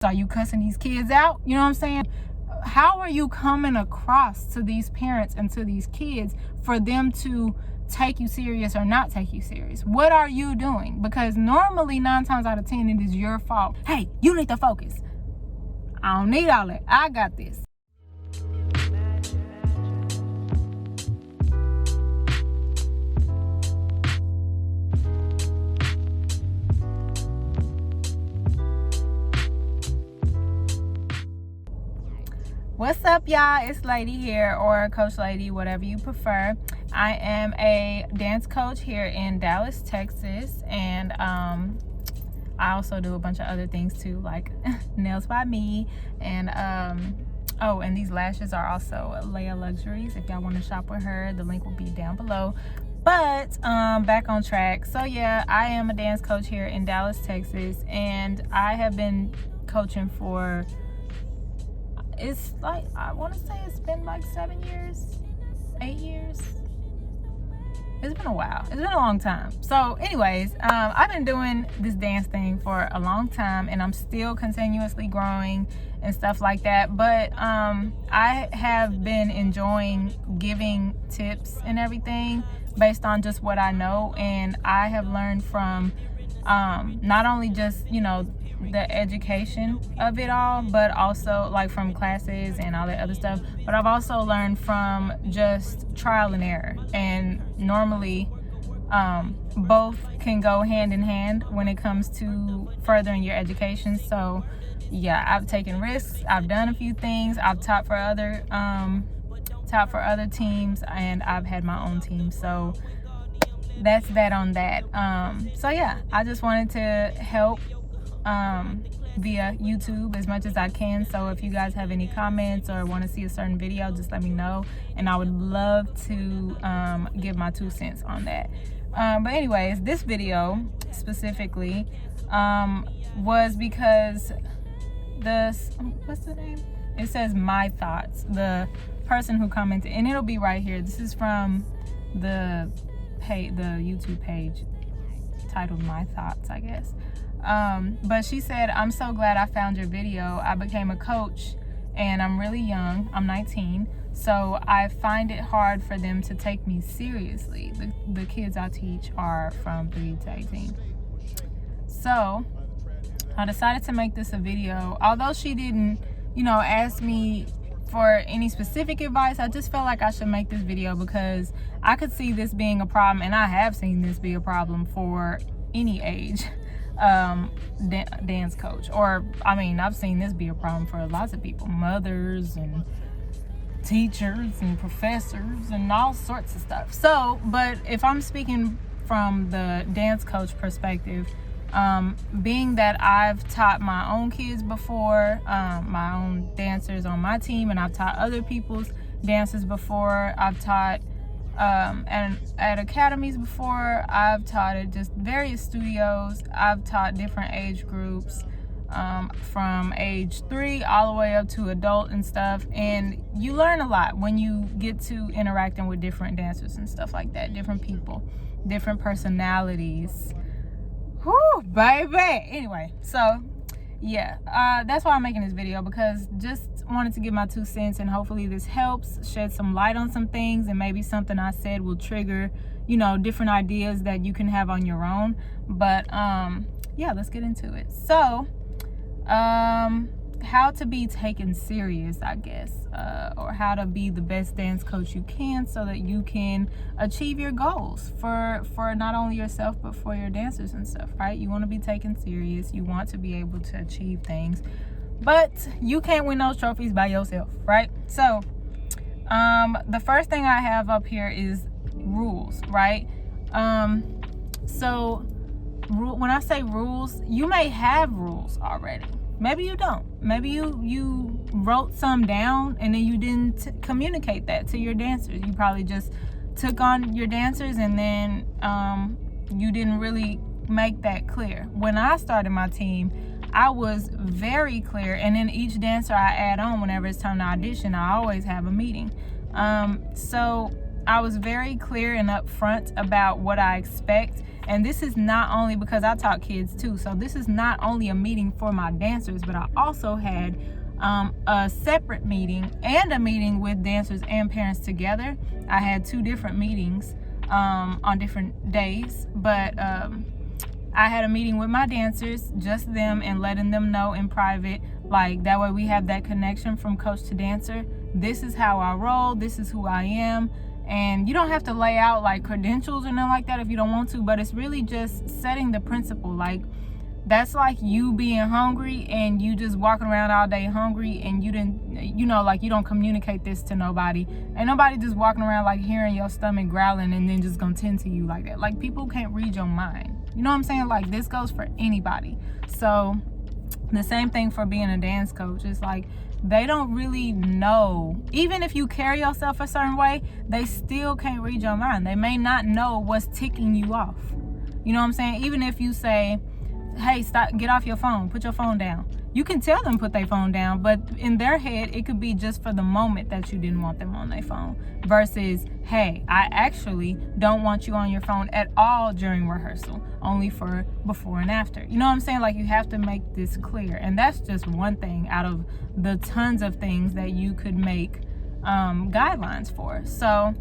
Are you cussing these kids out? You know what I'm saying? How are you coming across to these parents and to these kids for them to take you serious or not take you serious? What are you doing? Because normally 9 times out of 10 it is your fault. Hey, you need to focus. I don't need all that. I got this. What's up, y'all? It's Lady here, or Coach Lady, whatever you prefer. I am a dance coach here in Dallas, Texas, and I also do a bunch of other things too, like nails by me, and oh, and these lashes are also Leia Luxuries. If y'all want to shop with her, the link will be down below. But back on track. So yeah, I am a dance coach here in Dallas, Texas, and I have been coaching for, it's like, I want to say it's been like 7 years, 8 years. It's been a while. It's been a long time. So anyways, I've been doing this dance thing for a long time, and I'm still continuously growing and stuff like that. But I have been enjoying giving tips and everything based on just what I know, and I have learned from not only just, you know, the education of it all, but also like from classes and all that other stuff, but I've also learned from just trial and error, and normally both can go hand in hand when it comes to furthering your education. So yeah, I've taken risks, I've done a few things, I've taught for other teams, and I've had my own team. So that's that on that. So yeah, I just wanted to help via YouTube as much as I can. So if you guys have any comments or want to see a certain video, just let me know, and I would love to give my 2 cents on that. But anyways, this video specifically was because what's the name? It says My Thoughts. The person who commented, and it'll be right here. This is from the YouTube page titled My Thoughts, I guess. But she said, "I'm so glad I found your video. I became a coach and I'm really young. I'm 19. So I find it hard for them to take me seriously. The kids I teach are from 3 to 18. So I decided to make this a video. Although she didn't, you know, ask me for any specific advice, I just felt like I should make this video because I could see this being a problem, and I have seen this be a problem for any age dance coach. Or I mean, I've seen this be a problem for lots of people, mothers and teachers and professors and all sorts of stuff. So, but if I'm speaking from the dance coach perspective, being that I've taught my own kids before, my own dancers on my team, and I've taught other people's dancers before, I've taught at academies before, I've taught at just various studios, I've taught different age groups, from age 3 all the way up to adult and stuff, and you learn a lot when you get to interacting with different dancers and stuff like that, different people, different personalities. Whew, baby. Anyway, so yeah, that's why I'm making this video, because just wanted to give my 2 cents, and hopefully this helps shed some light on some things, and maybe something I said will trigger, you know, different ideas that you can have on your own. But yeah, let's get into it. So how to be taken serious, I guess, or how to be the best dance coach you can so that you can achieve your goals for not only yourself but for your dancers and stuff, right? You want to be taken serious, you want to be able to achieve things, but you can't win those trophies by yourself, right? So the first thing I have up here is rules, right? So when I say rules, you may have rules already. Maybe you don't. Maybe you wrote some down and then you didn't communicate that to your dancers. You probably just took on your dancers, and then you didn't really make that clear. When I started my team, I was very clear, and then each dancer I add on whenever it's time to audition, I always have a meeting. So I was very clear and upfront about what I expect. And this is not only because I taught kids too. So this is not only a meeting for my dancers, but I also had a separate meeting and a meeting with dancers and parents together. I had 2 different meetings on different days, but I had a meeting with my dancers, just them, and letting them know in private, like that way we have that connection from coach to dancer. This is how I roll, this is who I am. And you don't have to lay out like credentials or nothing like that if you don't want to, but it's really just setting the principle. Like, that's like you being hungry and you just walking around all day hungry and you didn't, like you don't communicate this to nobody. And nobody just walking around like hearing your stomach growling and then just gonna tend to you like that. Like, people can't read your mind. You know what I'm saying? Like, this goes for anybody. So the same thing for being a dance coach. It's like, they don't really know. Even if you carry yourself a certain way, they still can't read your mind. They may not know what's ticking you off. You know what I'm saying? Even if you say, hey, stop, get off your phone, put your phone down. You can tell them put their phone down, but in their head, it could be just for the moment that you didn't want them on their phone, versus, hey, I actually don't want you on your phone at all during rehearsal, only for before and after. You know what I'm saying? Like, you have to make this clear. And that's just one thing out of the tons of things that you could make guidelines for. So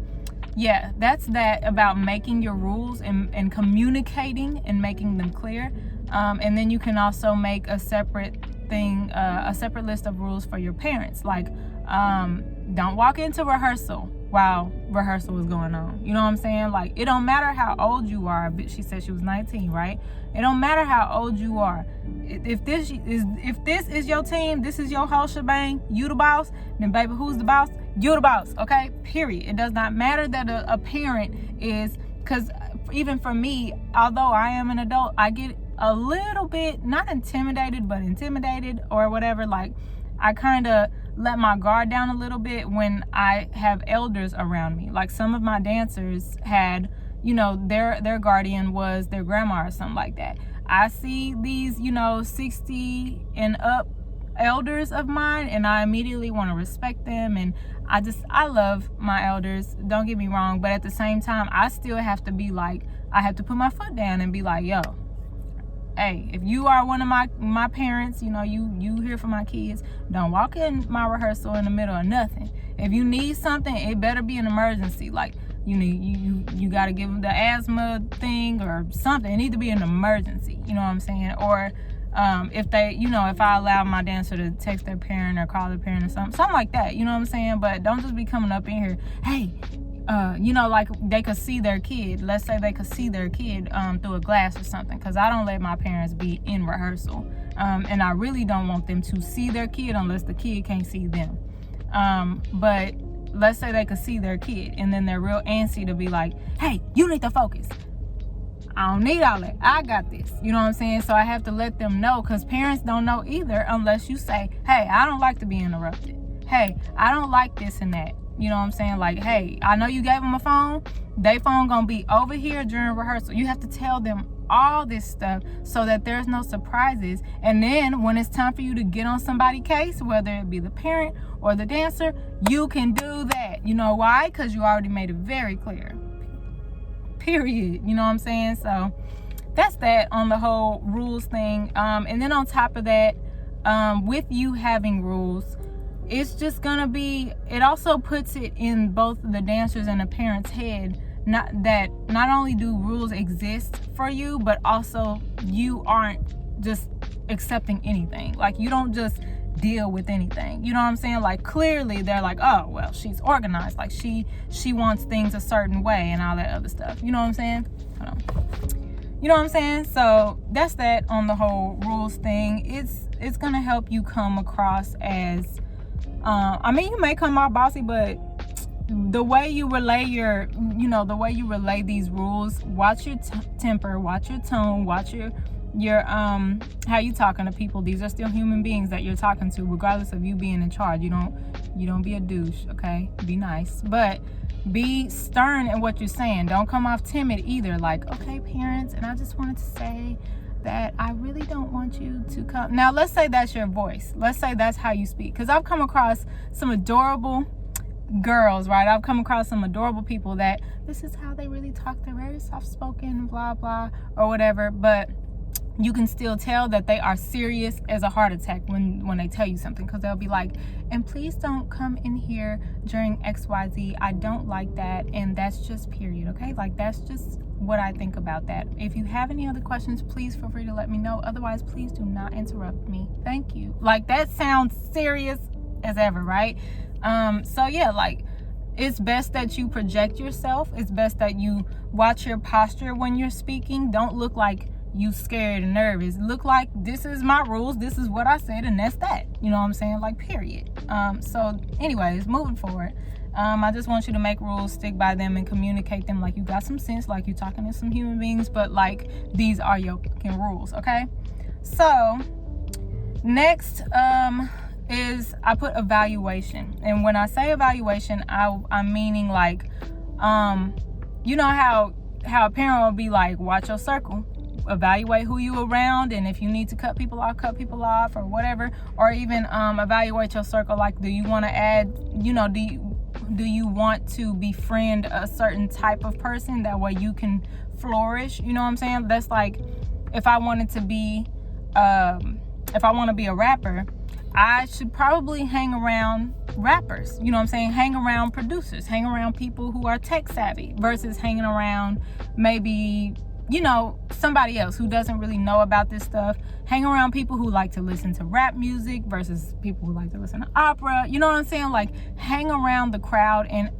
yeah, that's that about making your rules and communicating and making them clear. And then you can also make a separate thing, a separate list of rules for your parents. Like, don't walk into rehearsal while rehearsal is going on. You know what I'm saying? Like, it don't matter how old you are. She said she was 19, right? It don't matter how old you are. If this is your team, this is your whole shebang, you the boss, then baby, who's the boss? You the boss, okay? Period. It does not matter that a parent is, because even for me, although I am an adult, I get a little bit, not intimidated, but intimidated or whatever. Like, I kind of let my guard down a little bit when I have elders around me. Like, some of my dancers had, their guardian was their grandma or something like that. I see these, 60 and up elders of mine, and I immediately want to respect them. And I love my elders, don't get me wrong, but at the same time, I still have to be like, I have to put my foot down and be like, yo, hey, if you are one of my parents, you here for my kids, don't walk in my rehearsal in the middle of nothing. If you need something, it better be an emergency. Like, you got to give them the asthma thing or something. It needs to be an emergency. You know what I'm saying? Or if they, if I allow my dancer to text their parent or call their parent or something like that. You know what I'm saying? But don't just be coming up in here, hey, like they could see their kid. Let's say they could see their kid through a glass or something, because I don't let my parents be in rehearsal. And I really don't want them to see their kid unless the kid can't see them. But let's say they could see their kid and then they're real antsy to be like, hey, you need to focus. I don't need all that. I got this. You know what I'm saying? So I have to let them know, because parents don't know either unless you say, hey, I don't like to be interrupted. Hey, I don't like this and that. You know what I'm saying? Like, hey, I know you gave them a phone. Their phone gonna be over here during rehearsal. You have to tell them all this stuff so that there's no surprises. And then when it's time for you to get on somebody's case, whether it be the parent or the dancer, you can do that. You know why? Because you already made it very clear. Period. You know what I'm saying? So that's that on the whole rules thing. And then on top of that, with you having rules, it's just gonna be, it also puts it in both the dancers and the parents' head, not only do rules exist for you, but also you aren't just accepting anything. Like, you don't just deal with anything. You know what I'm saying? Like, clearly they're like, oh, well, she's organized. Like, she wants things a certain way and all that other stuff. You know what I'm saying? Hold on. You know what I'm saying? So that's that on the whole rules thing. It's gonna help you come across as you may come out bossy, but the way you relay the way you relay these rules, watch your temper, watch your tone, watch your how you talking to people. These are still human beings that you're talking to, regardless of you being in charge. You don't be a douche, okay? Be nice, but be stern in what you're saying. Don't come off timid either. Like, okay, parents, and I just wanted to say that I really don't want you to come. Now, let's say that's your voice. Let's say that's how you speak. Because I've come across some adorable girls, right? I've come across some adorable people that this is how they really talk. They're very soft-spoken, blah, blah, or whatever. But you can still tell that they are serious as a heart attack when they tell you something, because they'll be like, and please don't come in here during XYZ. I don't like that, and that's just period, okay? Like, that's just what I think about that. If you have any other questions, please feel free to let me know. Otherwise, please do not interrupt me. Thank you. Like, that sounds serious as ever, right? So yeah, like, it's best that you project yourself. It's best that you watch your posture when you're speaking. Don't look like you scared and nervous. Look like, this is my rules, this is what I said, and that's that. You know what I'm saying? Like, period. So anyways, moving forward, I just want you to make rules, stick by them, and communicate them like you got some sense, like you're talking to some human beings, but like, these are your rules, okay? So next is, I put evaluation. And when I say evaluation, I'm meaning like, you know how a parent will be like, watch your circle, evaluate who you around, and if you need to cut people off or whatever, or even evaluate your circle. Like, do you want to add, you know, do you want to befriend a certain type of person, that way you can flourish? You know what I'm saying? That's like, if I wanted to be if I want to be a rapper, I should probably hang around rappers, you know what I'm saying? Hang around producers, hang around people who are tech savvy, versus hanging around maybe, you know, somebody else who doesn't really know about this stuff. Hang around people who like to listen to rap music versus people who like to listen to opera. You know what I'm saying? Like, hang around the crowd and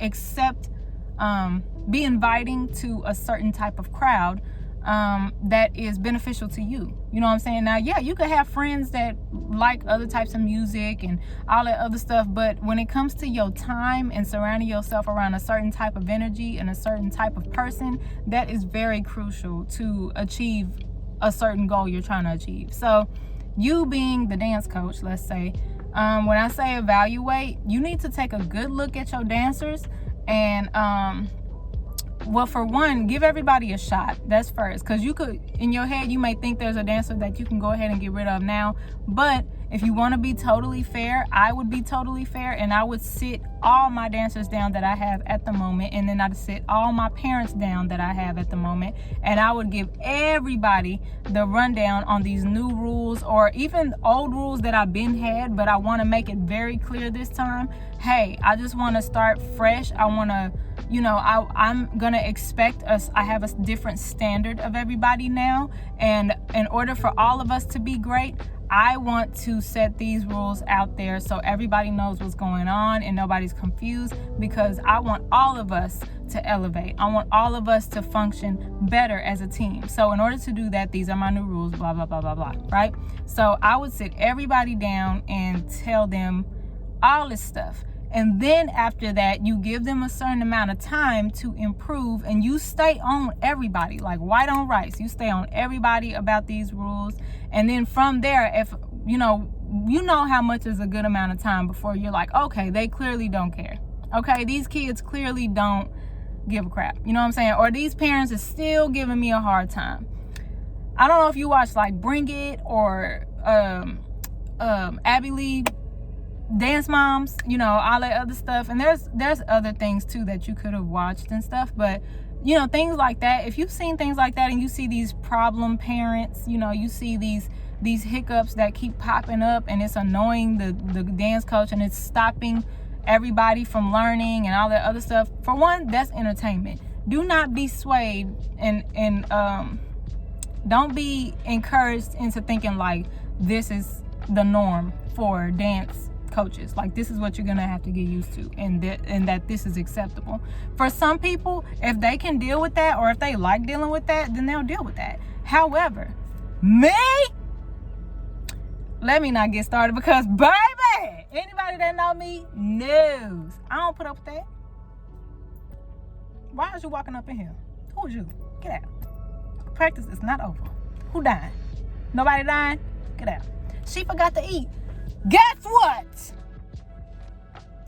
be inviting to a certain type of crowd that is beneficial to you. You know what I'm saying? Now, yeah, you could have friends that like other types of music and all that other stuff, but when it comes to your time and surrounding yourself around a certain type of energy and a certain type of person, that is very crucial to achieve a certain goal you're trying to achieve. So you being the dance coach, let's say, when I say evaluate, you need to take a good look at your dancers and well, for one, give everybody a shot. That's first, because you could, in your head, you may think there's a dancer that you can go ahead and get rid of now, but if you want to be totally fair, I would be totally fair, and I would sit all my dancers down that I have at the moment, and then I'd sit all my parents down that I have at the moment, and I would give everybody the rundown on these new rules, or even old rules that I've been had, but I want to make it very clear this time. Hey, I just want to start fresh. I want to, you know, I'm going to expect us, I have a different standard of everybody now, and in order for all of us to be great, I want to set these rules out there so everybody knows what's going on and nobody's confused, because I want all of us to elevate. I want all of us to function better as a team. So in order to do that, these are my new rules, blah, blah, blah, blah, blah, right? So I would sit everybody down and tell them all this stuff. And then after that, you give them a certain amount of time to improve, and you stay on everybody, like white on rice. You stay on everybody about these rules. And then from there, if you know how much is a good amount of time before you're like, okay, they clearly don't care. Okay, these kids clearly don't give a crap. You know what I'm saying? Or these parents are still giving me a hard time. I don't know if you watch like Bring It or Abby Lee Dance Moms, you know, all that other stuff. And there's other things too that you could have watched and stuff, but you know, things like that, if you've seen things like that and you see these problem parents, you know, you see these hiccups that keep popping up, and it's annoying the dance coach, and it's stopping everybody from learning and all that other stuff. For one, that's entertainment. Do not be swayed and don't be encouraged into thinking like this is the norm for dance coaches. Like, this is what you're gonna have to get used to, and that this is acceptable. For some people, if they can deal with that, or if they like dealing with that, then they'll deal with that. However, me, let me not get started, because baby, anybody that know me knows I don't put up with that. Why is you walking up in here? Who is you? Get out. Practice is not over. Who dying? Nobody dying? Get out. She forgot to eat. Guess what?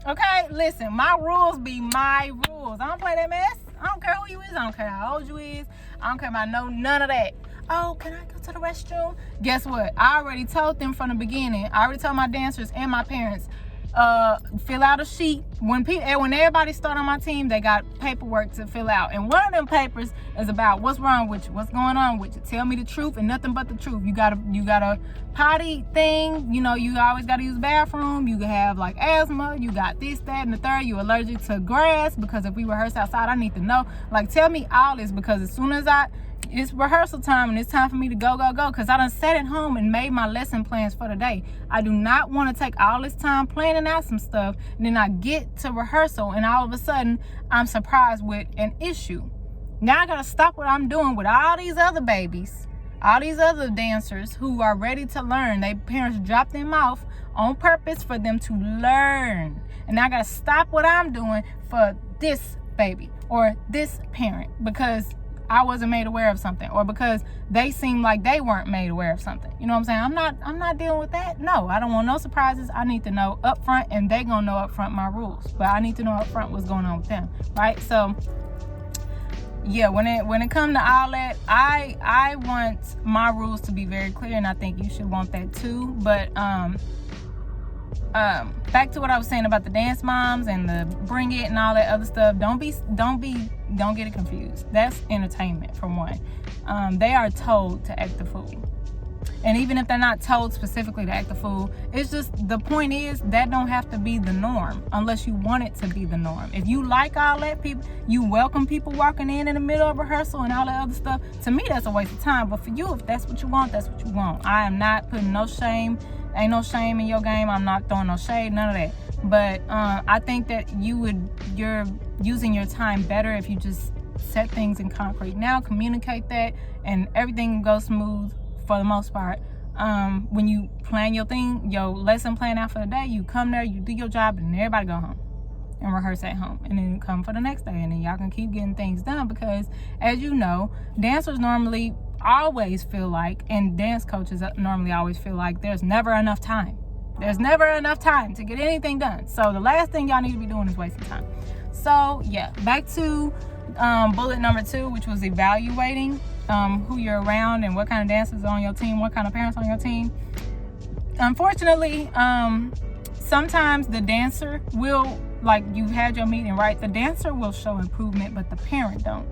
Okay, listen, my rules be my rules. I don't play that mess. I don't care who you is. I don't care how old you is. I don't care about none of that. Oh, can I go to the restroom? Guess what? I already told them from the beginning. I already told my dancers and my parents, fill out a sheet. When everybody start on my team, they got paperwork to fill out, and one of them papers is about what's wrong with you, what's going on with you. Tell me the truth and nothing but the truth. You got a potty thing, you always got to use the bathroom. You have like asthma, you got this, that, and the third. You allergic to grass, because if we rehearse outside, I need to know. Like, tell me all this, because as soon as it's rehearsal time and it's time for me to go, because I done sat at home and made my lesson plans for the day. I do not want to take all this time planning out some stuff, and then I get to rehearsal and all of a sudden I'm surprised with an issue. Now I gotta stop what I'm doing with all these other babies, all these other dancers who are ready to learn. Their parents dropped them off on purpose for them to learn, and now I gotta stop what I'm doing for this baby or this parent because I wasn't made aware of something, or because they seemed like they weren't made aware of something. You know what I'm saying? I'm not dealing with that. No, I don't want no surprises. I need to know up front, and they gonna know up front my rules. But I need to know up front what's going on with them, right? So yeah, when it comes to all that, I want my rules to be very clear, and I think you should want that too. But back to what I was saying about the dance moms and the bring it and all that other stuff. Don't get it confused. That's entertainment, for one. They are told to act the fool, and even if they're not told specifically to act the fool, it's just, the point is that don't have to be the norm unless you want it to be the norm. If you like all that, you welcome people walking in the middle of rehearsal and all that other stuff. To me, that's a waste of time. But for you, if that's what you want, that's what you want. I am not putting no shame. Ain't no shame in your game. I'm not throwing no shade, none of that. But I think that you're using your time better if you just set things in concrete now, communicate that, and everything goes smooth for the most part. When you plan your lesson plan out for the day, you come there, you do your job, and everybody go home and rehearse at home, and then come for the next day, and then y'all can keep getting things done. Because as you know, dancers normally always feel like, and dance coaches normally always feel like, there's never enough time. There's never enough time to get anything done. So the last thing y'all need to be doing is wasting time. So yeah, back to bullet number 2, which was evaluating who you're around and what kind of dancers are on your team, what kind of parents on your team. Unfortunately, sometimes the dancer will, like, you had your meeting, right? The dancer will show improvement, but the parent don't.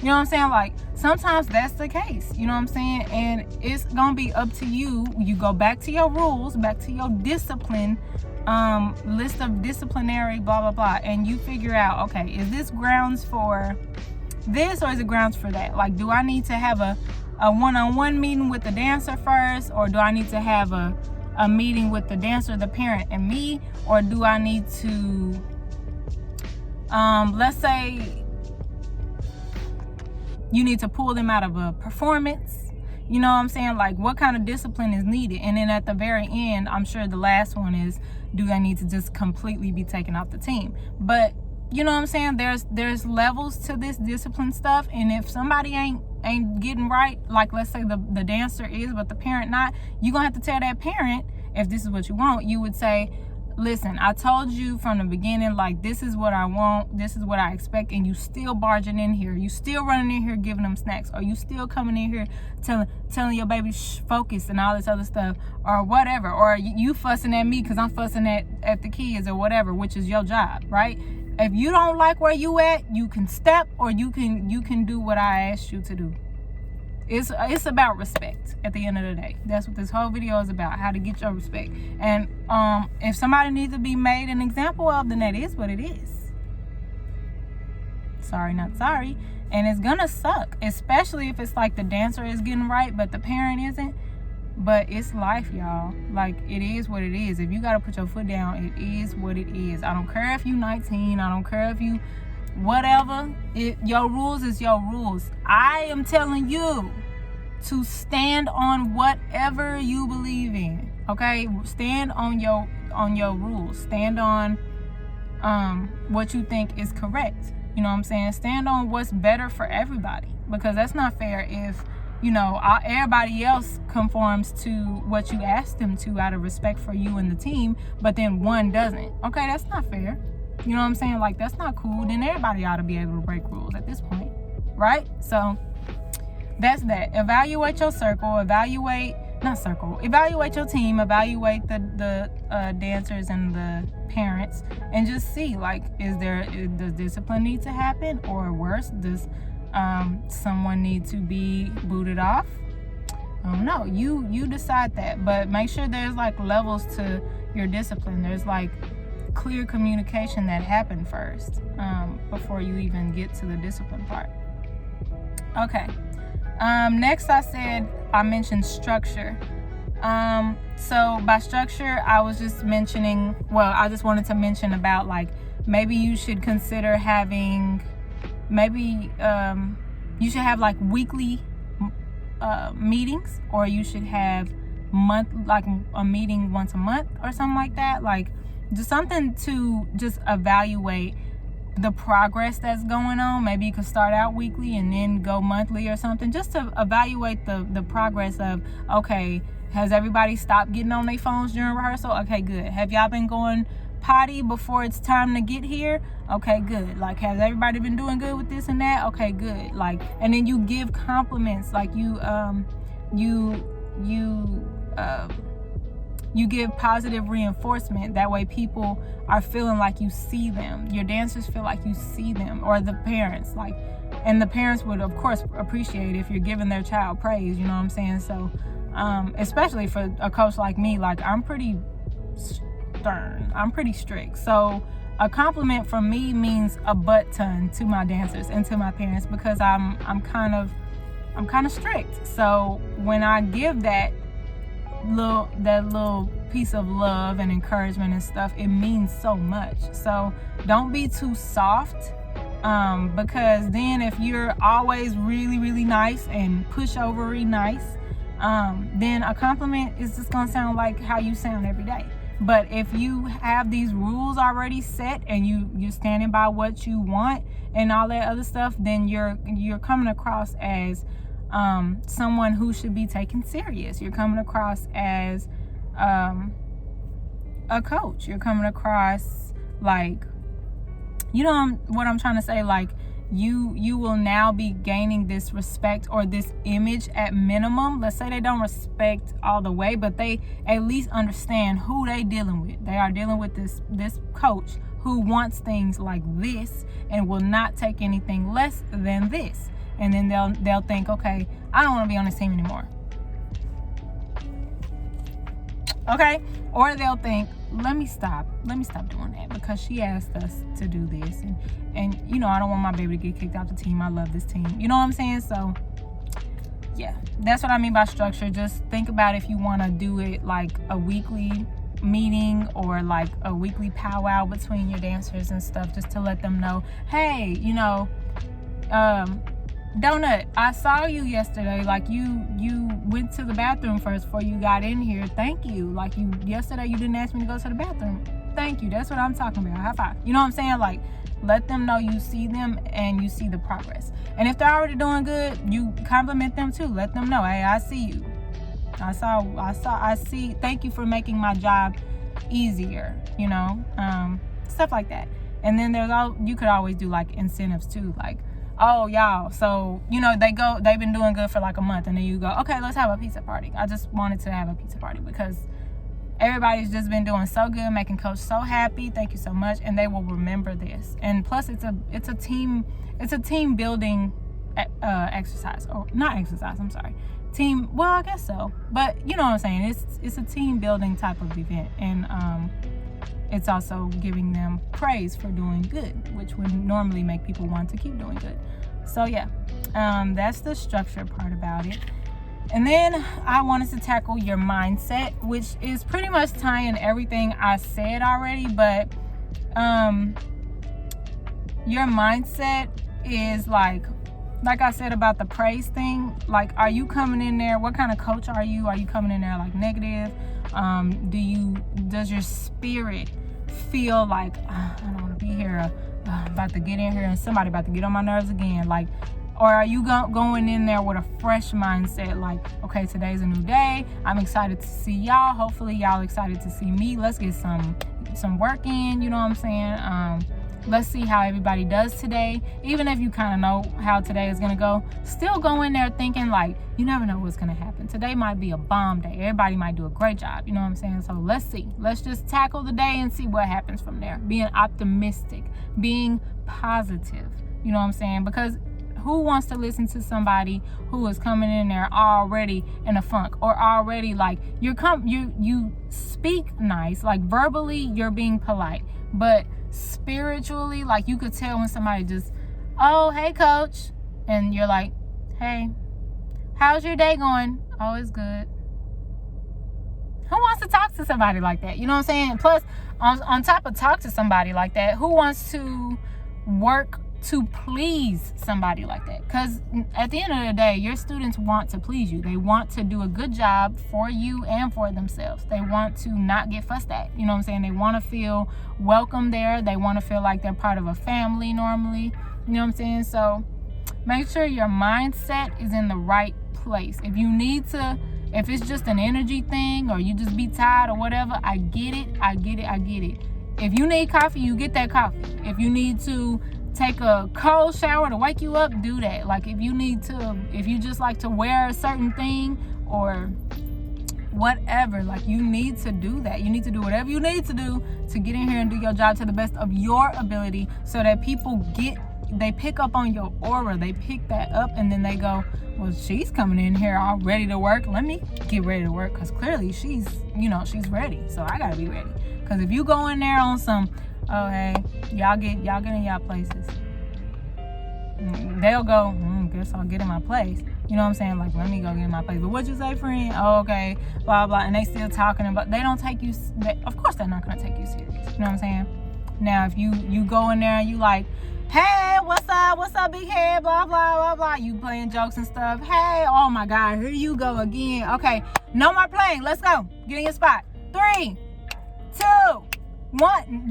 You know what I'm saying? Like, sometimes that's the case. You know what I'm saying? And it's going to be up to you. You go back to your rules, back to your discipline, list of disciplinary, blah, blah, blah. And you figure out, okay, is this grounds for this or is it grounds for that? Like, do I need to have a one-on-one meeting with the dancer first? Or do I need to have a meeting with the dancer, the parent, and me? Or do I need to, let's say, you need to pull them out of a performance? You know what I'm saying? Like, what kind of discipline is needed? And then at the very end, I'm sure the last one is, do they need to just completely be taken off the team? But you know what I'm saying? There's levels to this discipline stuff, and if somebody ain't getting right, like let's say the dancer is, but the parent not, you're gonna have to tell that parent, if this is what you want, you would say, listen, I told you from the beginning, like, this is what I want, this is what I expect, and you still barging in here, you still running in here giving them snacks, or you still coming in here telling your baby focus and all this other stuff, or whatever, or you fussing at me because I'm fussing at the kids or whatever, which is your job, right? If you don't like where you at, you can step, or you can do what I asked you to do. It's about respect at the end of the day. That's what this whole video is about, how to get your respect. And if somebody needs to be made an example of, then that is what it is. Sorry, not sorry. And it's gonna suck, especially if it's like the dancer is getting right, but the parent isn't. But it's life, y'all. Like, it is what it is. If you gotta put your foot down, it is what it is. I don't care if you 19. I don't care if you whatever. Your rules is your rules. I am telling you to stand on whatever you believe in. Okay? Stand on your rules. Stand on what you think is correct. You know what I'm saying? Stand on what's better for everybody. Because that's not fair if, you know, everybody else conforms to what you asked them to out of respect for you and the team, but then one doesn't. Okay, that's not fair. You know what I'm saying? Like, that's not cool. Then everybody ought to be able to break rules at this point, right? So that's that. Evaluate your circle. Evaluate evaluate your team, evaluate the dancers and the parents, and just see, like, does discipline need to happen, or worse, does someone need to be booted off? No, you decide that, but make sure there's like levels to your discipline. There's like clear communication that happened first before you even get to the discipline part. Okay. Next, I mentioned structure. So by structure, I was just mentioning, I just wanted to mention about, like, maybe you should consider having, you should have like weekly meetings, or you should have a meeting once a month or something like that. Like, just something to just evaluate the progress that's going on. Maybe you could start out weekly and then go monthly or something, just to evaluate the progress of, okay, has everybody stopped getting on their phones during rehearsal? Okay, good. Have y'all been going potty before it's time to get here? Okay, good. Like, has everybody been doing good with this and that? Okay, good. Like, and then you give compliments, like you give positive reinforcement. That way people are feeling like you see them. Your dancers feel like you see them, or the parents, like, and the parents would of course appreciate if you're giving their child praise, you know what I'm saying? So especially for a coach like me, like, I'm pretty stern, I'm pretty strict. So a compliment from me means a butt ton to my dancers and to my parents, because I'm kind of strict. So when I give that little piece of love and encouragement and stuff, it means so much. So don't be too soft, because then if you're always really, really nice and pushovery nice, then a compliment is just gonna sound like how you sound every day. But if you have these rules already set and you're standing by what you want and all that other stuff, then you're coming across as someone who should be taken serious. You're coming across as a coach. You're coming across like, you know what I'm trying to say, like, you will now be gaining this respect or this image at minimum. Let's say they don't respect all the way, but they at least understand who they dealing with. They are dealing with this coach who wants things like this and will not take anything less than this. And then they'll think, okay, I don't want to be on this team anymore. Okay? Or they'll think, let me stop doing that, because she asked us to do this, and you know, I don't want my baby to get kicked out the team. I love this team. You know what I'm saying? So yeah, that's what I mean by structure. Just think about if you want to do it like a weekly meeting or like a weekly powwow between your dancers and stuff, just to let them know, hey, you know, Donut, I saw you yesterday. Like, you went to the bathroom first before you got in here. Thank you. Like, yesterday you didn't ask me to go to the bathroom. Thank you. That's what I'm talking about. High five. You know what I'm saying? Like, let them know you see them and you see the progress. And if they're already doing good, you compliment them too. Let them know, hey, I see you. I see. Thank you for making my job easier. You know, stuff like that. And then you could always do like incentives too, like, oh, y'all, so, you know, they've been doing good for like a month, and then you go, okay, let's have a pizza party. I just wanted to have a pizza party because everybody's just been doing so good, making coach so happy. Thank you so much. And they will remember this. And plus it's a team building exercise, or not exercise, I'm sorry. I guess so. But you know what I'm saying? It's a team building type of event. And it's also giving them praise for doing good, which would normally make people want to keep doing good. So yeah, that's the structure part about it. And then I wanted to tackle your mindset, which is pretty much tying everything I said already, but your mindset is like I said about the praise thing. Like, are you coming in there? What kind of coach are you? Are you coming in there like negative? Does your spirit feel like, I don't want to be here, about to get in here and somebody about to get on my nerves again? Like, or are you going in there with a fresh mindset, like, okay, today's a new day. I'm excited to see y'all. Hopefully y'all excited to see me. Let's get some work in, you know what I'm saying? Let's see how everybody does today. Even if you kind of know how today is going to go, still go in there thinking like, you never know what's going to happen. Today might be a bomb day. Everybody might do a great job. You know what I'm saying? So let's see. Let's just tackle the day and see what happens from there. Being optimistic, being positive. You know what I'm saying? Because who wants to listen to somebody who is coming in there already in a funk, or already like you speak nice, like verbally you're being polite, but spiritually, like you could tell when somebody just, oh, hey coach, and you're like, hey, how's your day going? Oh, it's good. Who wants to talk to somebody like that? You know what I'm saying? Plus, on top of talk to somebody like that, who wants to work to please somebody like that? Because at the end of the day, your students want to please you. They want to do a good job for you and for themselves. They want to not get fussed at. You know what I'm saying? They want to feel welcome there. They want to feel like they're part of a family normally. You know what I'm saying? So make sure your mindset is in the right place. If you need to, if it's just an energy thing, or you just be tired or whatever, I get it. If you need coffee, you get that coffee. If you need to take a cold shower to wake you up, do that. Like if you just like to wear a certain thing or whatever, like you need to do that. You need to do whatever you need to do to get in here and do your job to the best of your ability, so that people they pick up on your aura. They pick that up and then they go, well, she's coming in here all ready to work. Let me get ready to work, because clearly she's ready. So I gotta be ready. Because if you go in there on some, oh hey, y'all get in y'all places, they'll go, guess I'll get in my place. You know what I'm saying? Like, let me go get in my place. But what'd you say, friend? Oh, okay, blah blah. And they still talking about, they don't take you, of course they're not gonna take you serious. You know what I'm saying? Now if you go in there and you like, hey, what's up big head, blah blah blah blah, you playing jokes and stuff, hey, oh my god, here you go again. Okay, no more playing, let's go, get in your spot. 3, 2, 1.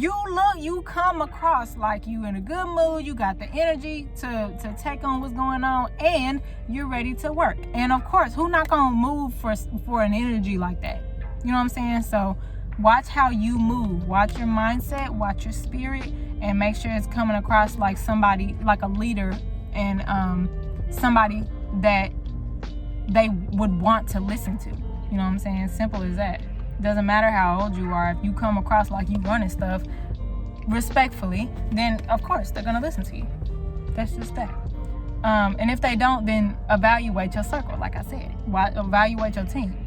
You come across like you in a good mood. You got the energy to take on what's going on, and you're ready to work. And of course, who not gonna move for an energy like that? You know what I'm saying? So watch how you move, watch your mindset, watch your spirit, and make sure it's coming across like somebody, like a leader, and somebody that they would want to listen to. You know what I'm saying? Simple as that. Doesn't matter how old you are. If you come across like you running stuff respectfully, then of course they're gonna listen to you. That's just that. And if they don't, then evaluate your circle. Like I said, evaluate your team.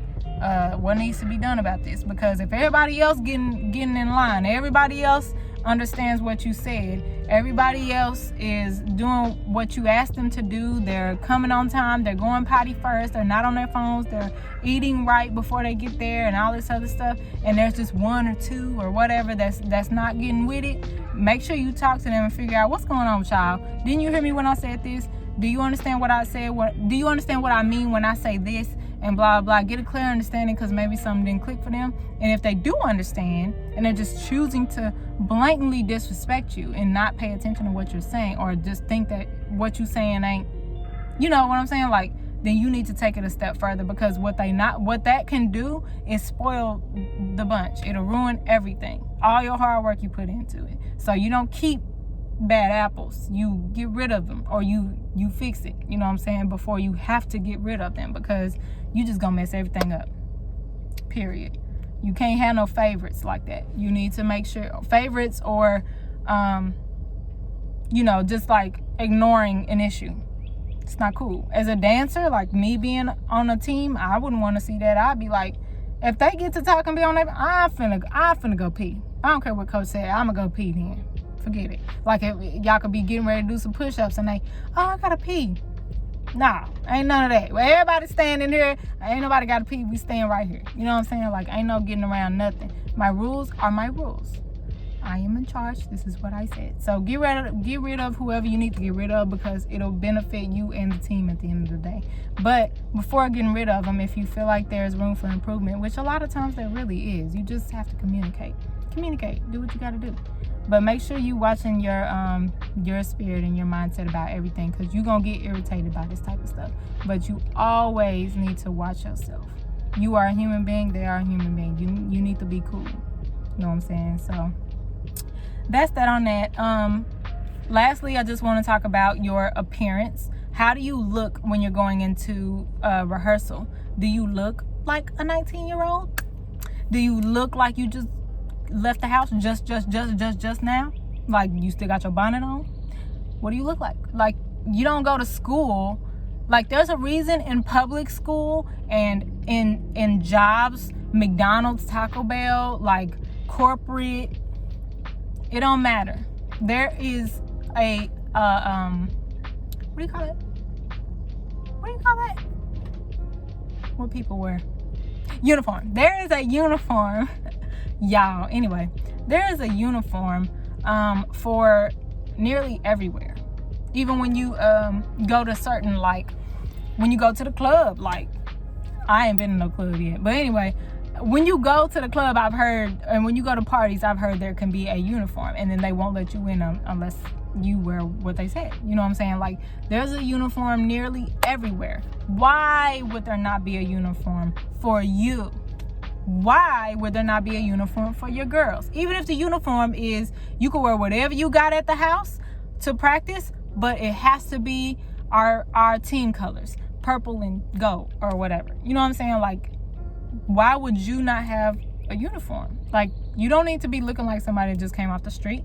What needs to be done about this? Because if everybody else getting in line, everybody else understands what you said, everybody else is doing what you asked them to do, they're coming on time, they're going potty first, they're not on their phones, they're eating right before they get there and all this other stuff, and there's just 1 or 2 or whatever that's not getting with it, make sure you talk to them and figure out what's going on with y'all. Didn't you hear me when I said this? Do you understand what I said? Do you understand what I mean when I say this? And blah blah. Get a clear understanding, because maybe something didn't click for them. And if they do understand and they're just choosing to blatantly disrespect you and not pay attention to what you're saying, or just think that what you're saying ain't, you know what I'm saying, like, then you need to take it a step further, because what that can do is spoil the bunch. It'll ruin everything, all your hard work you put into it. So you don't keep bad apples, you get rid of them, or you fix it, you know what I'm saying, before you have to get rid of them, because you just gonna mess everything up, period. You can't have no favorites like that. You need to make sure favorites, or just like ignoring an issue, it's not cool. As a dancer, like me being on a team, I wouldn't want to see that. I'd be like, if they get to talk and be on that, I'm finna go pee. I don't care what coach said, I'm gonna go pee then. Forget it. Like, if y'all could be getting ready to do some push-ups and I gotta pee. Nah, ain't none of that. Well, everybody standing here, ain't nobody gotta pee, we staying right here. You know what I'm saying? Like, ain't no getting around nothing. My rules are my rules. I am in charge. This is what I said. So get rid of whoever you need to get rid of, because it'll benefit you and the team at the end of the day. But before getting rid of them, if you feel like there's room for improvement, which a lot of times there really is, you just have to communicate. Do what you gotta do. But make sure you watching your spirit and your mindset about everything, because you're gonna get irritated by this type of stuff. But you always need to watch yourself. You are a human being, they are a human being. You need to be cool. You know what I'm saying? So that's that on that. Lastly, I just want to talk about your appearance. How do you look when you're going into rehearsal? Do you look like a 19-year-old? Do you look like you just left the house just now? Like you still got your bonnet on? What do you look like? Like you don't go to school. Like there's a reason in public school and in jobs, McDonald's, Taco Bell, like corporate, it don't matter. There is a what do you call it? What do you call that? What people wear? Uniform. There is a uniform, y'all. Anyway, there is a uniform for nearly everywhere. Even when you go to certain, like when you go to the club, like I ain't been in no club yet, but anyway, when you go to the club, I've heard, and when you go to parties, I've heard there can be a uniform, and then they won't let you in unless you wear what they said. You know what I'm saying? Like there's a uniform nearly everywhere. Why would there not be a uniform for you? Why would there not be a uniform for your girls? Even if the uniform is, you can wear whatever you got at the house to practice, but it has to be our team colors, purple and gold or whatever. You know what I'm saying? Like, why would you not have a uniform? Like, you don't need to be looking like somebody that just came off the street.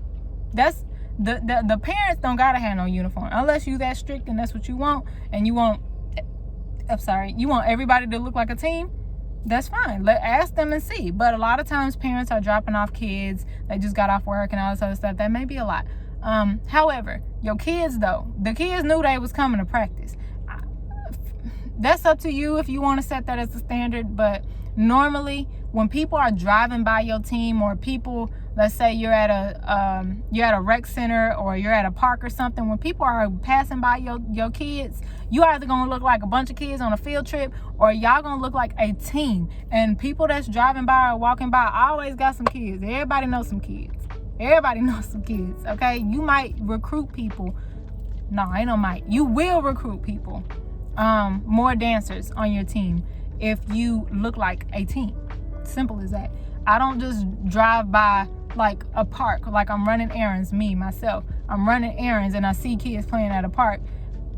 That's the parents don't gotta have no uniform unless you that strict and that's what you want, and you want everybody to look like a team. That's fine. Ask them and see. But a lot of times parents are dropping off kids. They just got off work and all this other stuff. That may be a lot. However, your kids though, the kids knew they was coming to practice. That's up to you if you want to set that as the standard. But normally when people are driving by your team, or people, let's say you're at a rec center or you're at a park or something, when people are passing by your kids, you either gonna look like a bunch of kids on a field trip, or y'all gonna look like a team. And people that's driving by or walking by always got some kids. Everybody knows some kids. Okay, you might recruit people. No, ain't no might. You will recruit people, more dancers on your team if you look like a team. Simple as that. I don't just drive by like a park, like I'm running errands, myself. I'm running errands and I see kids playing at a park,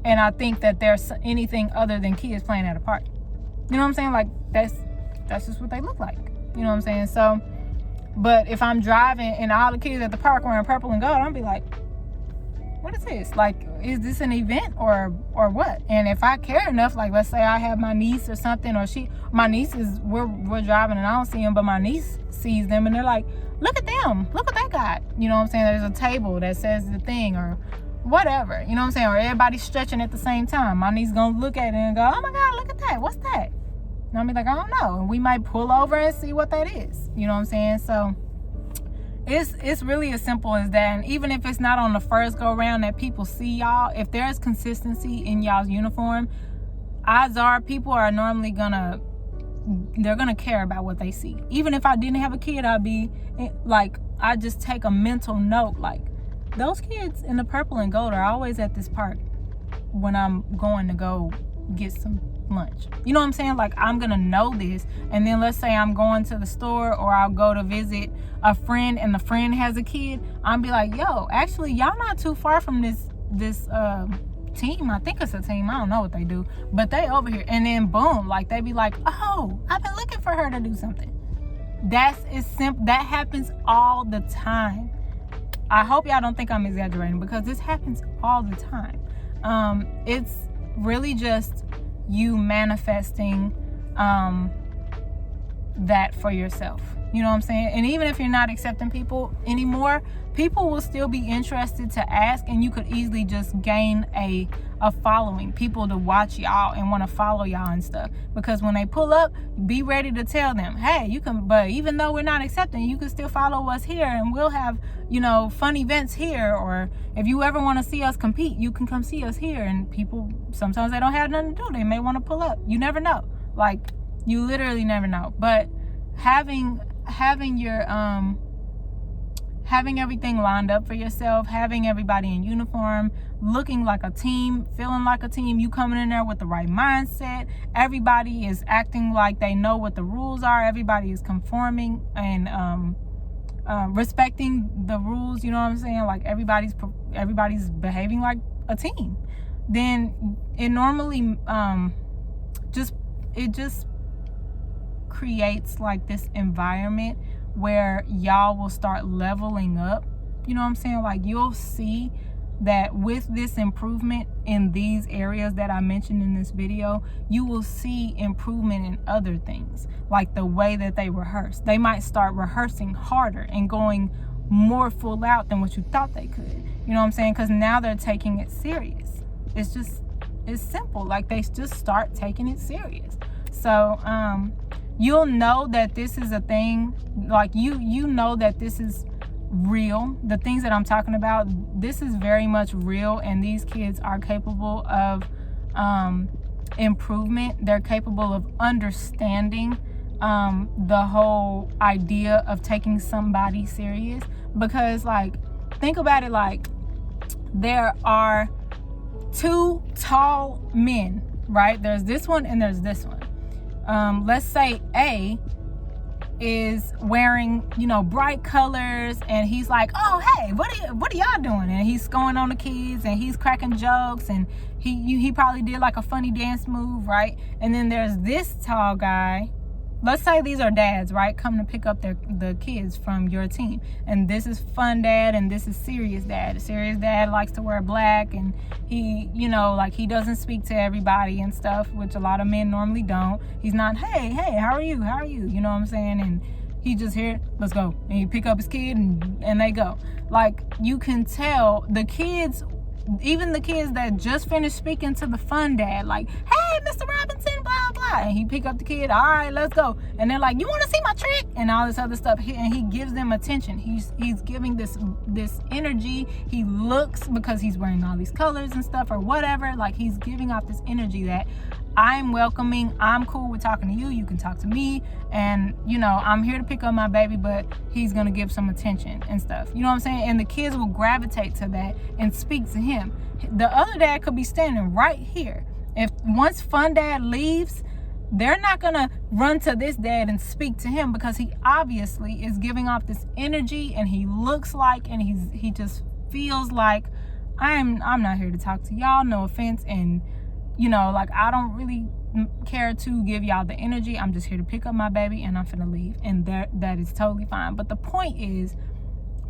and I think that there's anything other than kids playing at a park. You know what I'm saying? Like that's just what they look like. You know what I'm saying? So, but if I'm driving and all the kids at the park wearing purple and gold, I'll be like, what is this? Like, is this an event or what? And if I care enough, like let's say I have my niece or something, or my niece is, we're driving and I don't see them, but my niece sees them and they're like, look at them, look what they got. You know what I'm saying? There's a table that says the thing or whatever, you know what I'm saying? Or everybody's stretching at the same time. My niece gonna look at it and go, oh my God, look at that. What's that? And I'll be like, I don't know. And we might pull over and see what that is. You know what I'm saying? So it's really as simple as that. And even if it's not on the first go around that people see y'all, if there's consistency in y'all's uniform, odds are people are normally gonna care about what they see. Even if I didn't have a kid, I'd be like, I just take a mental note, like those kids in the purple and gold are always at this park when I'm going to go get some lunch. You know what I'm saying? Like I'm gonna know this. And then let's say I'm going to the store, or I'll go to visit a friend and the friend has a kid, I'll be like, yo, actually y'all not too far from this team. I think it's a team, I don't know what they do, but they over here. And then boom, like they be like, oh, I've been looking for her to do something. That's as simple. That happens all the time. I hope y'all don't think I'm exaggerating, because this happens all the time. It's really just you manifesting that for yourself. You know what I'm saying? And even if you're not accepting people anymore, people will still be interested to ask, and you could easily just gain a following, people to watch y'all and want to follow y'all and stuff. Because when they pull up, be ready to tell them, hey, you can, but even though we're not accepting, you can still follow us here, and we'll have, fun events here. Or if you ever want to see us compete, you can come see us here. And people, sometimes they don't have nothing to do, they may want to pull up. You never know. Like, you literally never know. But having your having everything lined up for yourself, having everybody in uniform, looking like a team, feeling like a team, you coming in there with the right mindset, everybody is acting like they know what the rules are, everybody is conforming and respecting the rules, you know what I'm saying, like everybody's behaving like a team, then it normally just creates like this environment where y'all will start leveling up, you know what I'm saying. Like you'll see that with this improvement in these areas that I mentioned in this video, you will see improvement in other things, like the way that they rehearse. They might start rehearsing harder and going more full out than what you thought they could, you know what I'm saying, because now they're taking it serious. It's simple, like they just start taking it serious. So you'll know that this is a thing, like you know that this is real. The things that I'm talking about, this is very much real, and these kids are capable of improvement. They're capable of understanding the whole idea of taking somebody serious, because like think about it, like there are two tall men, right? There's this one and there's this one. Let's say A is wearing, you know, bright colors, and he's like, oh hey, what are y'all doing? And he's going on the kids and he's cracking jokes, and he probably did like a funny dance move, right? And then there's this tall guy. Let's say these are dads, right, coming to pick up the kids from your team, and this is fun dad and this is serious dad. Serious dad likes to wear black, and he, you know, like he doesn't speak to everybody and stuff, which a lot of men normally don't. He's not, hey, how are you, you know what I'm saying? And he just here, let's go, and you pick up his kid and they go. Like you can tell the kids, even the kids that just finished speaking to the fun dad, like, hey, Mr. Robinson, blah, blah. And he pick up the kid, all right, let's go. And they're like, you want to see my trick? And all this other stuff. And he gives them attention. He's giving this energy. He looks, because he's wearing all these colors and stuff or whatever, like he's giving off this energy that I'm welcoming. I'm cool with talking to you. You can talk to me. And, you know, I'm here to pick up my baby, but he's going to give some attention and stuff. You know what I'm saying? And the kids will gravitate to that and speak to him. The other dad could be standing right here. If once fun dad leaves, they're not going to run to this dad and speak to him, because he obviously is giving off this energy, and he looks like, and he just feels like, I'm not here to talk to y'all, no offense. And you know, like I don't really care to give y'all the energy. I'm just here to pick up my baby and I'm finna leave. And that is totally fine. But the point is,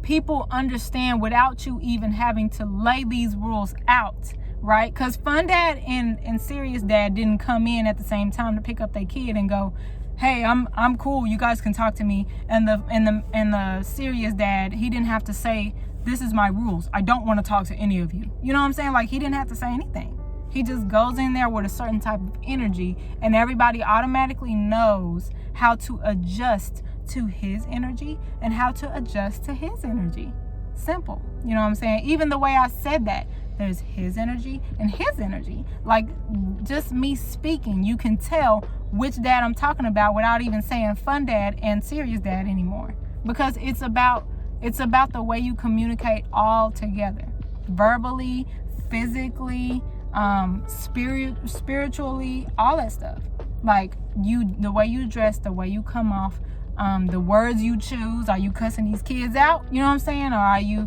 people understand without you even having to lay these rules out, right? Because fun dad and serious dad didn't come in at the same time to pick up their kid and go, hey, I'm cool, you guys can talk to me. And the serious dad, he didn't have to say, this is my rules, I don't want to talk to any of you. You know what I'm saying? Like he didn't have to say anything. He just goes in there with a certain type of energy, and everybody automatically knows how to adjust to his energy and how to adjust to his energy. Simple. You know what I'm saying? Even the way I said that, there's his energy and his energy. Like just me speaking, you can tell which dad I'm talking about without even saying fun dad and serious dad anymore, because it's about the way you communicate all together, verbally, physically, spiritually, all that stuff. Like the way you dress, the way you come off, the words you choose. Are you cussing these kids out? You know what I'm saying? Or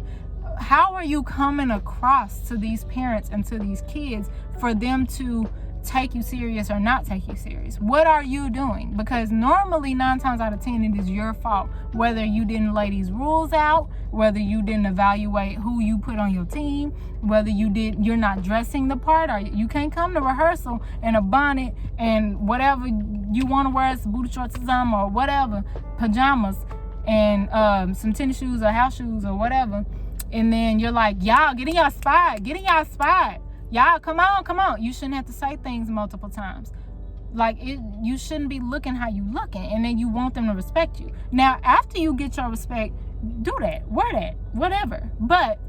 how are you coming across to these parents and to these kids for them to take you serious or not take you serious? What are you doing? Because normally 9 times out of 10 it is your fault, whether you didn't lay these rules out, whether you didn't evaluate who you put on your team, whether you're not dressing the part, or you can't come to rehearsal in a bonnet and whatever you want to wear, booty shorts or something, or whatever, pajamas and some tennis shoes or house shoes or whatever, and then you're like, y'all get in your spot, y'all, come on. You shouldn't have to say things multiple times. Like you shouldn't be looking how you looking, and then you want them to respect you. Now, after you get your respect, do that, wear that, whatever. But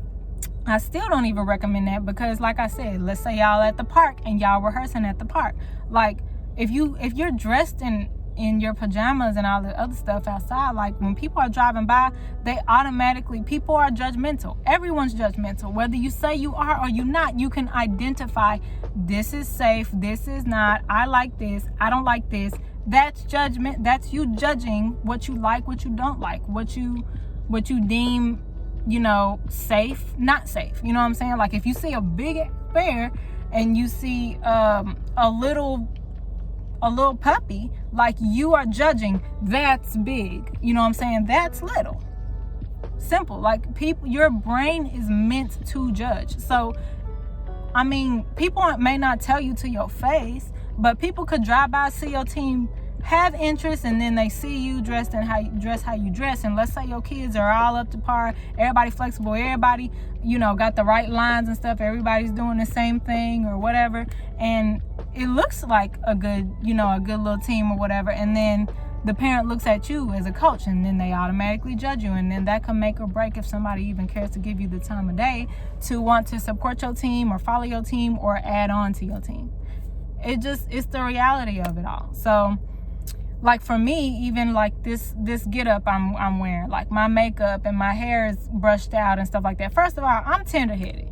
I still don't even recommend that, because like I said, let's say y'all at the park and y'all rehearsing at the park. Like if you're dressed in your pajamas and all the other stuff outside, like when people are driving by, people are judgmental. Everyone's judgmental. Whether you say you are or you're not, you can identify, this is safe, this is not, I like this, I don't like this. That's judgment. That's you judging what you like, what you don't like, what you what you deem, you know, safe, not safe. You know what I'm saying? Like if you see a big bear and you see a little puppy, like you are judging, that's big. You know what I'm saying? That's little. Simple. Like people, your brain is meant to judge. So I mean, people may not tell you to your face, but people could drive by, see your team, have interest, and then they see you dressed in how you dress. And let's say your kids are all up to par, everybody flexible, everybody, you know, got the right lines and stuff, everybody's doing the same thing or whatever, and it looks like a good, you know, a good little team or whatever, and then the parent looks at you as a coach, and then they automatically judge you, and then that can make or break if somebody even cares to give you the time of day to want to support your team or follow your team or add on to your team. It's the reality of it all. So like for me, even like this get up I'm wearing, like my makeup and my hair is brushed out and stuff like that. First of all, I'm tender-headed.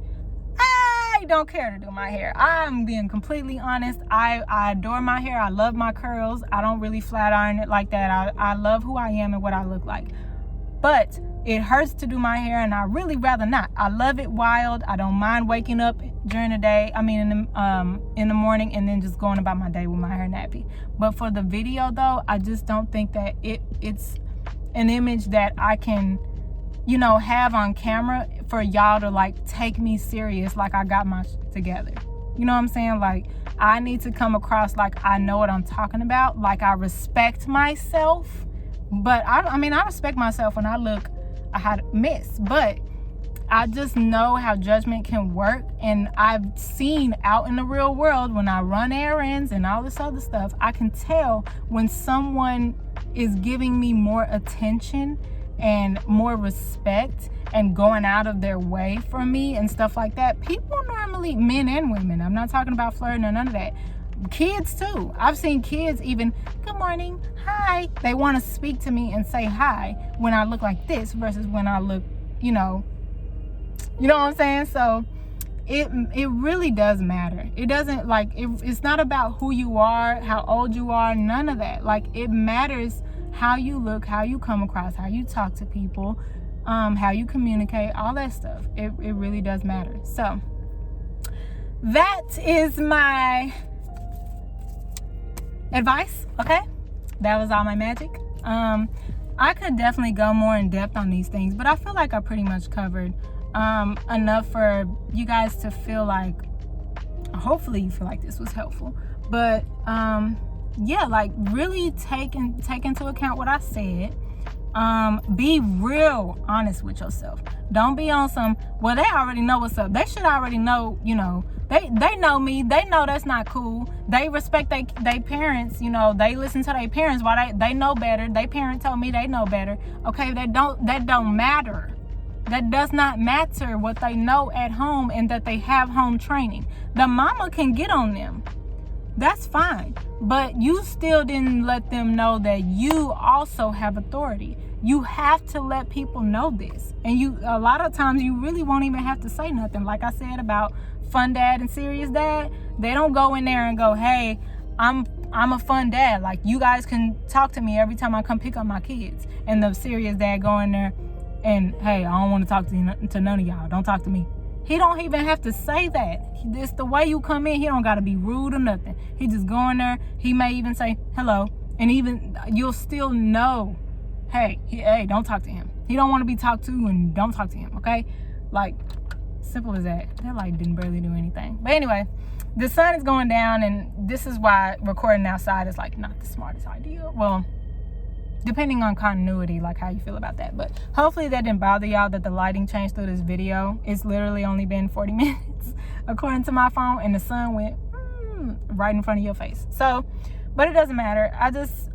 I don't care to do my hair. I'm being completely honest. I adore my hair. I love my curls. I don't really flat iron it like that. I love who I am and what I look like. But it hurts to do my hair, and I really rather not. I love it wild. I don't mind waking up during the day. I mean, in the morning, and then just going about my day with my hair nappy. But for the video, though, I just don't think that it's an image that I can, you know, have on camera for y'all to like take me serious like I got my shit together. You know what I'm saying? Like I need to come across like I know what I'm talking about, like I respect myself. But I mean I respect myself when I look a hot mess, but I just know how judgment can work, and I've seen out in the real world when I run errands and all this other stuff, I can tell when someone is giving me more attention and more respect and going out of their way for me and stuff like that. People normally, men and women, I'm not talking about flirting or none of that, kids too. I've seen kids even, good morning, hi, they want to speak to me and say hi when I look like this versus when I look, you know what I'm saying? So it really does matter. It doesn't, like, it's not about who you are, how old you are, none of that. Like, it matters how you look, how you come across, how you talk to people, how you communicate, all that stuff. It really does matter. So that is my advice. Okay, that was all my magic. I could definitely go more in depth on these things, but I feel like I pretty much covered enough for you guys to feel like, hopefully you feel like this was helpful. But yeah, like really take into account what I said. Be real honest with yourself. Don't be on some, well, they already know what's up. They should already know, you know, they know me. They know that's not cool. They respect they parents, you know, they listen to their parents. Why they know better. They parent told me they know better. Okay, that don't matter. That does not matter what they know at home and that they have home training. The mama can get on them. That's fine. But you still didn't let them know that you also have authority. You have to let people know this. And a lot of times you really won't even have to say nothing. Like I said about fun dad and serious dad, they don't go in there and go, hey, I'm a fun dad. Like, you guys can talk to me every time I come pick up my kids. And the serious dad go in there and, hey, I don't want to talk to none of y'all. Don't talk to me. He don't even have to say that. It's the way you come in. He don't got to be rude or nothing. He just go in there. He may even say hello. And even you'll still know, hey, don't talk to him. He don't want to be talked to, and don't talk to him, okay? Like, simple as that. That light didn't barely do anything. But anyway, the sun is going down, and this is why recording outside is like not the smartest idea. Well, depending on continuity, like how you feel about that. But hopefully that didn't bother y'all that the lighting changed through this video. It's literally only been 40 minutes according to my phone, and the sun went right in front of your face. So, but it doesn't matter.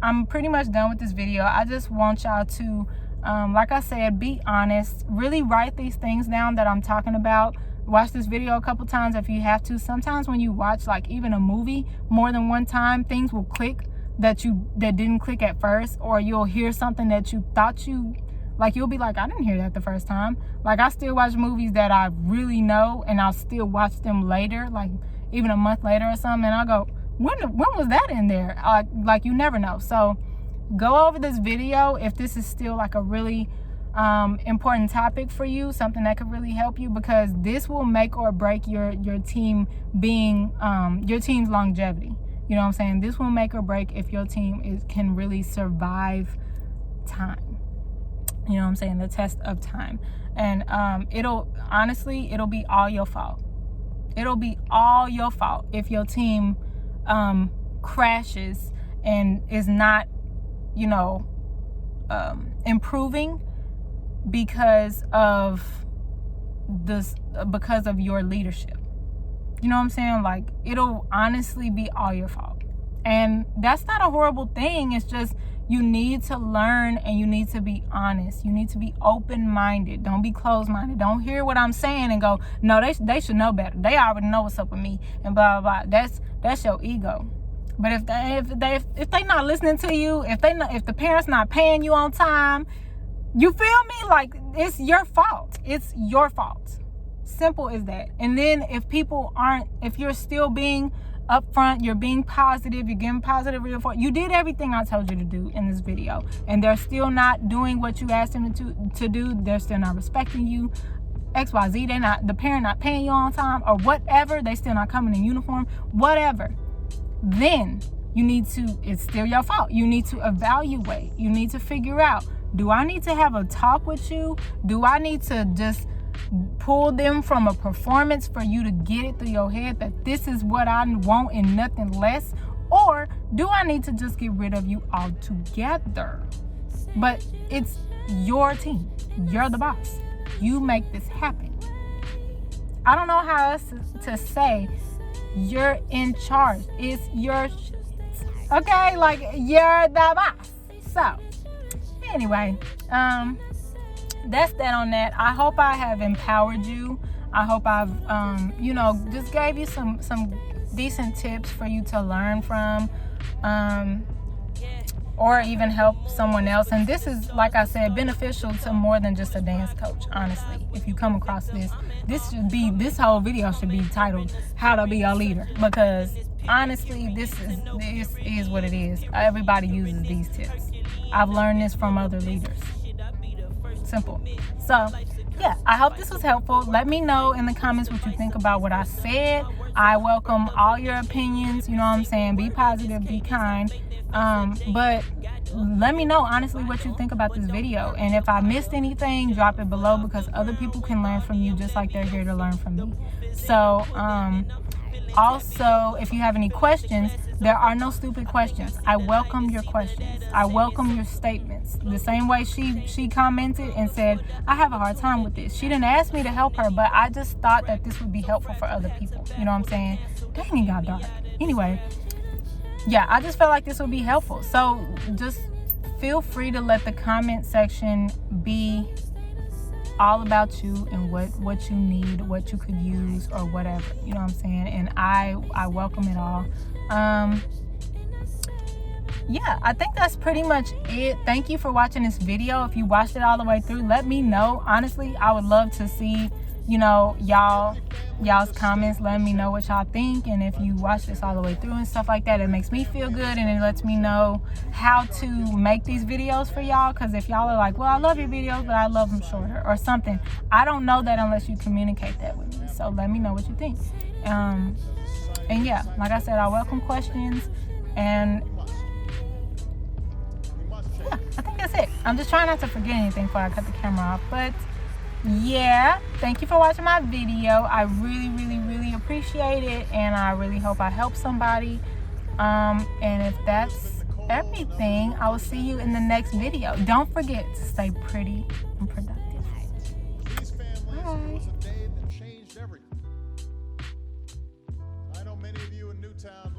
I'm pretty much done with this video. I just want y'all to, like I said, be honest. Really write these things down that I'm talking about. Watch this video a couple times if you have to. Sometimes when you watch like even a movie more than one time, things will click that didn't click at first, or you'll hear something that you thought you'll be like, I didn't hear that the first time. Like, I still watch movies that I really know, and I'll still watch them later, like even a month later or something, and I'll go, when was that in there? Like, you never know. So go over this video if this is still like a really important topic for you, something that could really help you, because this will make or break your team being your team's longevity. You know what I'm saying? This will make or break if your team can really survive time. You know what I'm saying? The test of time. And it'll be all your fault. It'll be all your fault if your team crashes and is not, improving because of your leadership. You know what I'm saying? Like, it'll honestly be all your fault. And that's not a horrible thing. It's just, you need to learn and you need to be honest. You need to be open-minded. Don't be closed-minded. Don't hear what I'm saying and go, no, they should know better. They already know what's up with me and blah, blah, blah. That's your ego. But if they not listening to you, if the parents not paying you on time, you feel me? Like, it's your fault. It's your fault. Simple as that. And then if you're still being upfront, you're being positive, you're giving positive reinforcement, you did everything I told you to do in this video, and they're still not doing what you asked them to do, they're still not respecting you, XYZ, the parent not paying you on time, or whatever, they still not coming in uniform, whatever, then it's still your fault. You need to evaluate. You need to figure out, do I need to have a talk with you? Do I need to just pull them from a performance for you to get it through your head that this is what I want and nothing less? Or do I need to just get rid of you altogether? But it's your team. You're the boss. You make this happen. I don't know how else to say. You're in charge. It's your shit. Okay? Like, you're the boss. So, anyway, that's that on that. I hope I have empowered you. I hope I've, just gave you some decent tips for you to learn from, or even help someone else. And this is, like I said, beneficial to more than just a dance coach, honestly. If you come across this whole video should be titled "How to Be a Leader," because honestly, this is what it is. Everybody uses these tips. I've learned this from other leaders. Simple. So, yeah, I hope this was helpful. Let me know in the comments what you think about what I said. I welcome all your opinions. You know what I'm saying? Be positive, be kind. But let me know, honestly, what you think about this video. And if I missed anything, drop it below, because other people can learn from you just like they're here to learn from me. So, also, if you have any questions, there are no stupid questions. I welcome your questions. I welcome your statements. The same way she commented and said, I have a hard time with this. She didn't ask me to help her, but I just thought that this would be helpful for other people. You know what I'm saying? Dang, it got dark. Anyway, yeah, I just felt like this would be helpful. So just feel free to let the comment section be all about you and what you need, what you could use, or whatever. You know what I'm saying? And I welcome it all. Yeah, I think that's pretty much it. Thank you for watching this video. If you watched it all the way through, let me know. Honestly, I would love to see, y'all's comments. Let me know what y'all think, and if you watch this all the way through and stuff like that, it makes me feel good, and it lets me know how to make these videos for y'all. Because if y'all are like, well, I love your videos, but I love them shorter or something, I don't know that unless you communicate that with me. So let me know what you think. And yeah, like I said, I welcome questions, and yeah, I think that's it. I'm just trying not to forget anything before I cut the camera off. But yeah, thank you for watching my video. I really, really, really appreciate it, and I really hope I help somebody. And if that's everything, I will see you in the next video. Don't forget to stay pretty and productive. Bye. I know many of you in Newtown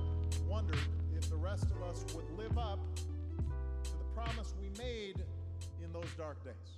wondered if the rest of us would live up to the promise we made in those dark days.